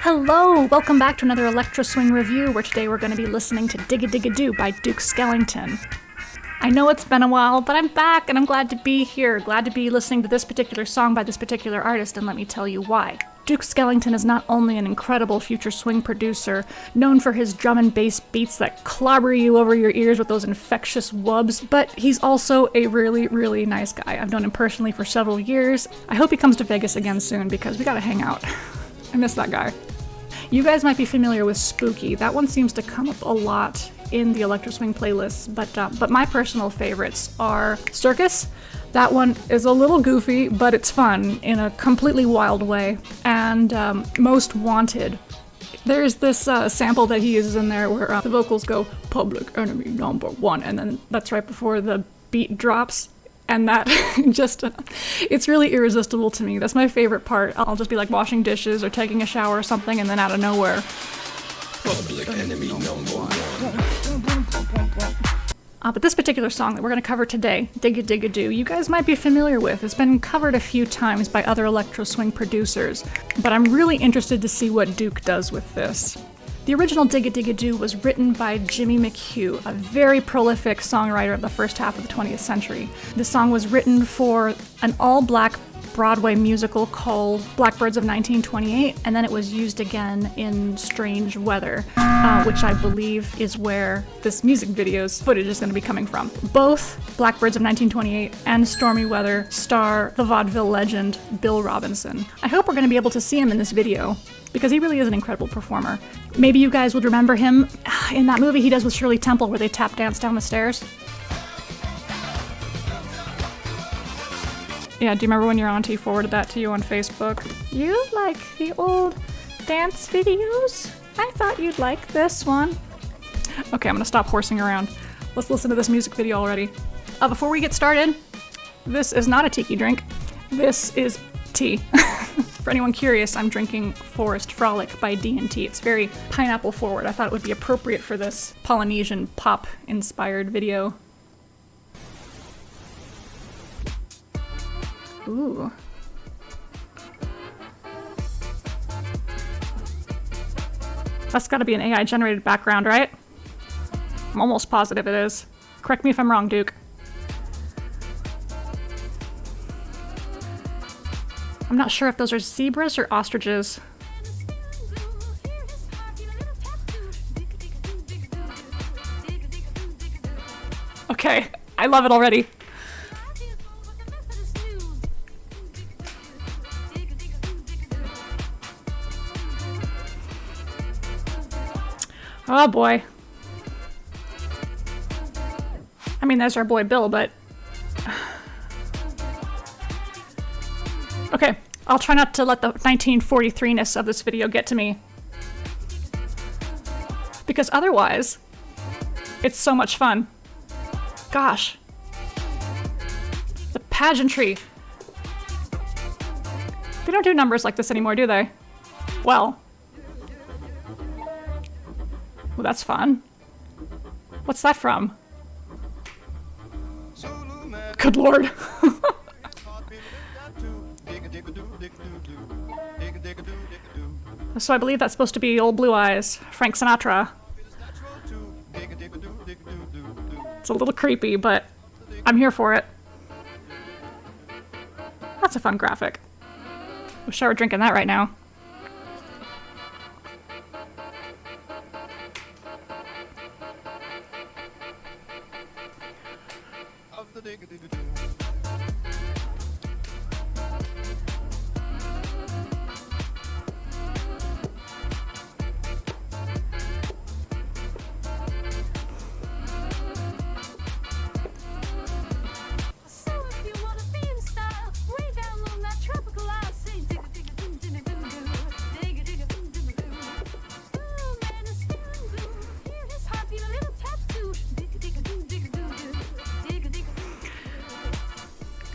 Hello, welcome back to another Electro Swing review, where today we're going to be listening to Digga Digga Do by Duke Skellington. I know it's been a while, but I'm back and I'm glad to be here, glad to be listening to this particular song by this particular artist, and let me tell you why. Duke Skellington is not only an incredible future swing producer, known for his drum and bass beats that clobber you over your ears with those infectious wubs, but he's also a really, really nice guy. I've known him personally for several years. I hope he comes to Vegas again soon because we gotta hang out. I miss that guy. You guys might be familiar with Spooky. That one seems to come up a lot in the Electro Swing playlists, but my personal favorites are Circus. That one is a little goofy, but it's fun in a completely wild way. And Most Wanted. There's this sample that he uses in there where the vocals go, "Public Enemy #1," and then that's right before the beat drops. And that just, it's really irresistible to me. That's my favorite part. I'll just be like washing dishes or taking a shower or something, and then out of nowhere, "Public Enemy #1." But this particular song that we're going to cover today, Digga Digga Do, you guys might be familiar with. It's been covered a few times by other electro swing producers, but I'm really interested to see what Duke does with this. The original Digga Digga Do was written by Jimmy McHugh, a very prolific songwriter of the first half of the 20th century. The song was written for an all-black Broadway musical called Blackbirds of 1928, and then it was used again in Strange Weather, which I believe is where this music video's footage is going to be coming from. Both Blackbirds of 1928 and Stormy Weather star the vaudeville legend Bill Robinson. I hope we're going to be able to see him in this video, because he really is an incredible performer. Maybe you guys would remember him in that movie he does with Shirley Temple where they tap dance down the stairs. Yeah, do you remember when your auntie forwarded that to you on Facebook? You like the old dance videos? I thought you'd like this one. Okay, I'm gonna stop horsing around. Let's listen to this music video already. Before we get started, this is not a tiki drink. This is tea. For anyone curious, I'm drinking Forest Frolic by D&T. It's very pineapple forward. I thought it would be appropriate for this Polynesian pop-inspired video. Ooh. That's gotta be an AI-generated background, right? I'm almost positive it is. Correct me if I'm wrong, Duke. I'm not sure if those are zebras or ostriches. Okay, I love it already. Oh boy. I mean, there's our boy Bill, but... Okay, I'll try not to let the 1943-ness of this video get to me. Because otherwise, it's so much fun. Gosh. The pageantry. They don't do numbers like this anymore, do they? Well, that's fun. What's that from? Good lord. So I believe that's supposed to be Old Blue Eyes, Frank Sinatra. It's a little creepy, but I'm here for it. That's a fun graphic. Wish I were drinking that right now.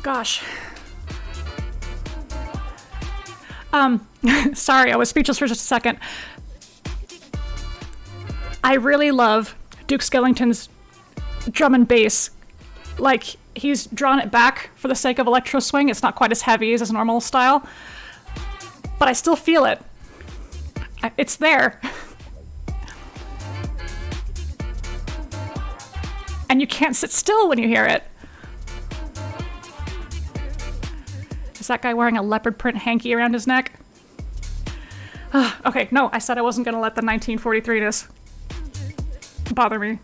Gosh. Sorry, I was speechless for just a second. I really love Duke Skellington's drum and bass. Like, he's drawn it back for the sake of electro swing. It's not quite as heavy as his normal style, but I still feel it. It's there. And you can't sit still when you hear it. Is that guy wearing a leopard print hanky around his neck? Okay, no, I said I wasn't gonna let the 1943-ness bother me.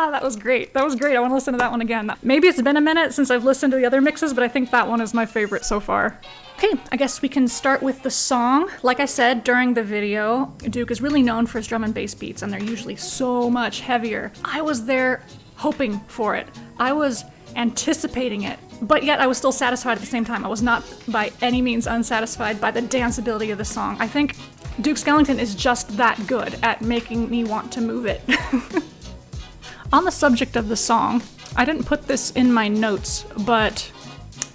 That was great. That was great. I want to listen to that one again. Maybe it's been a minute since I've listened to the other mixes, but I think that one is my favorite so far. Okay, I guess we can start with the song. Like I said during the video, Duke is really known for his drum and bass beats, and they're usually so much heavier. I was there hoping for it. I was anticipating it, but yet I was still satisfied at the same time. I was not by any means unsatisfied by the danceability of the song. I think Duke Skellington is just that good at making me want to move it. On the subject of the song, I didn't put this in my notes, but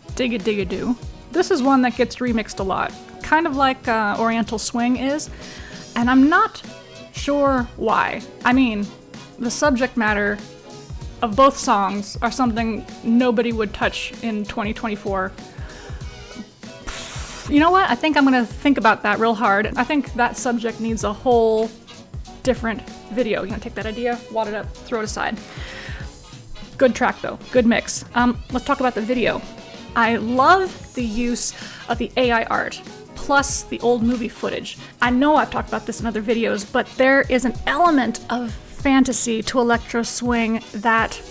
Digga Digga Do. This is one that gets remixed a lot, kind of like Oriental Swing is, and I'm not sure why. I mean, the subject matter of both songs are something nobody would touch in 2024. You know what? I think I'm gonna think about that real hard. I think that subject needs a whole different video. You know, take that idea, wad it up, throw it aside. Good track though, good mix. Let's talk about the video. I love the use of the AI art, plus the old movie footage. I know I've talked about this in other videos, but there is an element of fantasy to electro swing that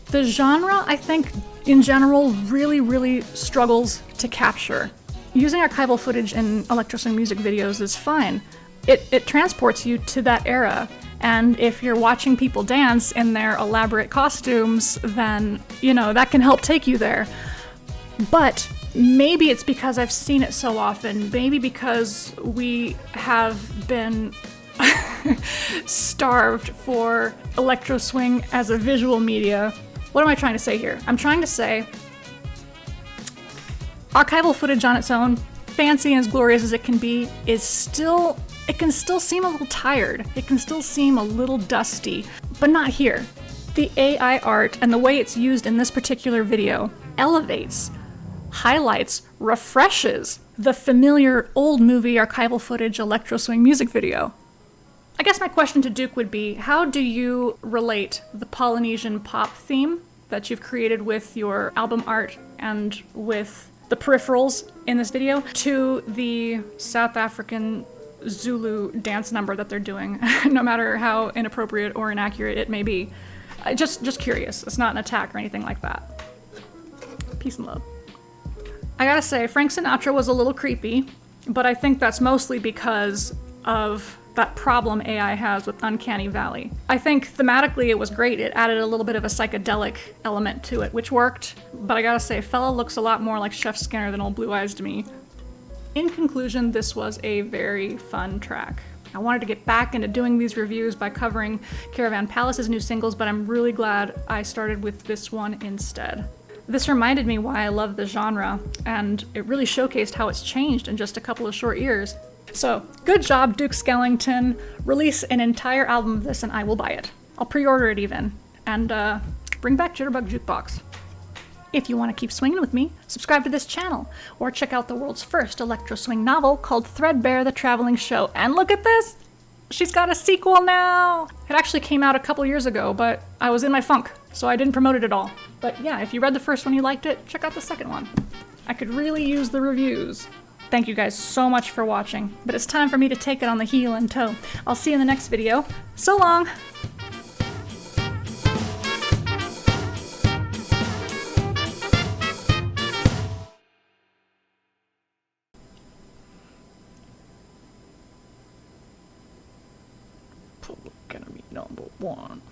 the genre, I think, in general, really struggles to capture. Using archival footage in electro swing music videos is fine. It transports you to that era, and if you're watching people dance in their elaborate costumes, then, you know, that can help take you there. But maybe it's because I've seen it so often, maybe because we have been starved for electro swing as a visual media. What am I trying to say here? I'm trying to say archival footage on its own, fancy and as glorious as it can be, it can still seem a little tired. It can still seem a little dusty, but not here. The AI art and the way it's used in this particular video elevates, highlights, refreshes the familiar old movie archival footage electro swing music video. I guess my question to Duke would be, how do you relate the Polynesian pop theme that you've created with your album art and with the peripherals in this video to the South African Zulu dance number that they're doing, no matter how inappropriate or inaccurate it may be? Just curious. It's not an attack or anything like that. Peace and love. I gotta say, Frank Sinatra was a little creepy, but I think that's mostly because of that problem AI has with Uncanny Valley. I think thematically it was great. It added a little bit of a psychedelic element to it, which worked, but I gotta say, fella looks a lot more like Chef Skinner than old Blue Eyes to me. In conclusion, this was a very fun track. I wanted to get back into doing these reviews by covering Caravan Palace's new singles, but I'm really glad I started with this one instead. This reminded me why I love the genre, and it really showcased how it's changed in just a couple of short years. So, good job, Duke Skellington. Release an entire album of this and I will buy it. I'll pre-order it even. And bring back Jitterbug Jukebox. If you want to keep swinging with me, subscribe to this channel, or check out the world's first electro swing novel called Threadbare the Traveling Show. And look at this! She's got a sequel now! It actually came out a couple years ago, but I was in my funk, so I didn't promote it at all. But yeah, if you read the first one, you liked it, check out the second one. I could really use the reviews. Thank you guys so much for watching, but it's time for me to take it on the heel and toe. I'll see you in the next video. So long! Gonna be number one.